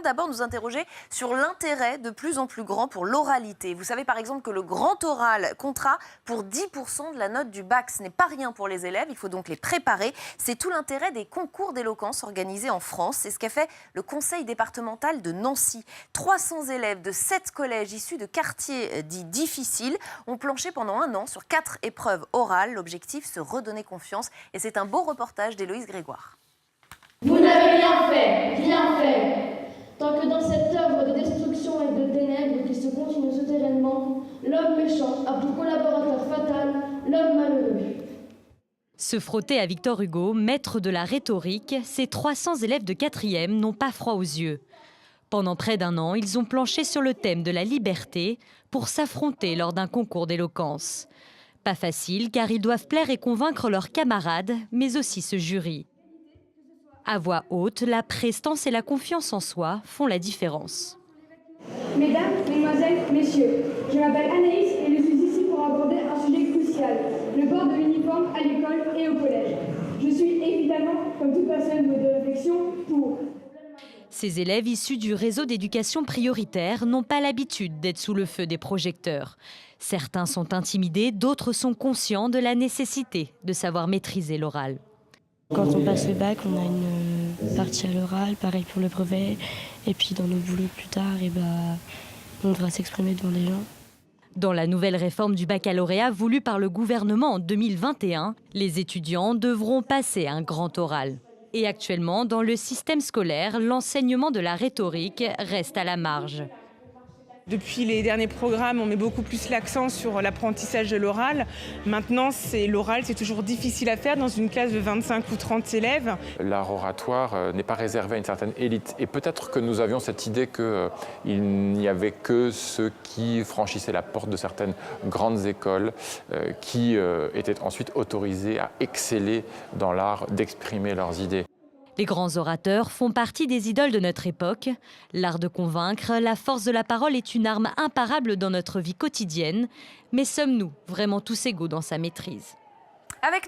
D'abord, nous interroger sur l'intérêt de plus en plus grand pour l'oralité. Vous savez par exemple que le grand oral comptera pour 10% de la note du bac. Ce n'est pas rien pour les élèves, il faut donc les préparer. C'est tout l'intérêt des concours d'éloquence organisés en France. C'est ce qu'a fait le conseil départemental de Nancy. 300 élèves de 7 collèges issus de quartiers dits difficiles ont planché pendant 1 an sur 4 épreuves orales. L'objectif, se redonner confiance. Et c'est un beau reportage d'Héloïse Grégoire. Vous n'avez rien fait, rien fait. Tant que dans cette œuvre de destruction et de ténèbres qui se continue souterrainement, l'homme méchant a pour collaborateur fatal l'homme malheureux. Se frotter à Victor Hugo, maître de la rhétorique, ces 300 élèves de 4e n'ont pas froid aux yeux. Pendant près d'1 an, ils ont planché sur le thème de la liberté pour s'affronter lors d'un concours d'éloquence. Pas facile car ils doivent plaire et convaincre leurs camarades, mais aussi ce jury. À voix haute, la prestance et la confiance en soi font la différence. Mesdames, mesdemoiselles, messieurs, je m'appelle Anaïs et je suis ici pour aborder un sujet crucial, le port de l'uniforme à l'école et au collège. Je suis évidemment, comme toute personne de réflexion, pour. Ces élèves issus du réseau d'éducation prioritaire n'ont pas l'habitude d'être sous le feu des projecteurs. Certains sont intimidés, d'autres sont conscients de la nécessité de savoir maîtriser l'oral. Quand on passe le bac, on a une partie à l'oral, pareil pour le brevet. Et puis dans nos boulots plus tard, on devra s'exprimer devant des gens. Dans la nouvelle réforme du baccalauréat voulue par le gouvernement en 2021, les étudiants devront passer un grand oral. Et actuellement, dans le système scolaire, l'enseignement de la rhétorique reste à la marge. Depuis les derniers programmes, on met beaucoup plus l'accent sur l'apprentissage de l'oral. Maintenant, l'oral, c'est toujours difficile à faire dans une classe de 25 ou 30 élèves. L'art oratoire n'est pas réservé à une certaine élite. Et peut-être que nous avions cette idée qu'il n'y avait que ceux qui franchissaient la porte de certaines grandes écoles qui étaient ensuite autorisés à exceller dans l'art d'exprimer leurs idées. Les grands orateurs font partie des idoles de notre époque. L'art de convaincre, la force de la parole est une arme imparable dans notre vie quotidienne. Mais sommes-nous vraiment tous égaux dans sa maîtrise ?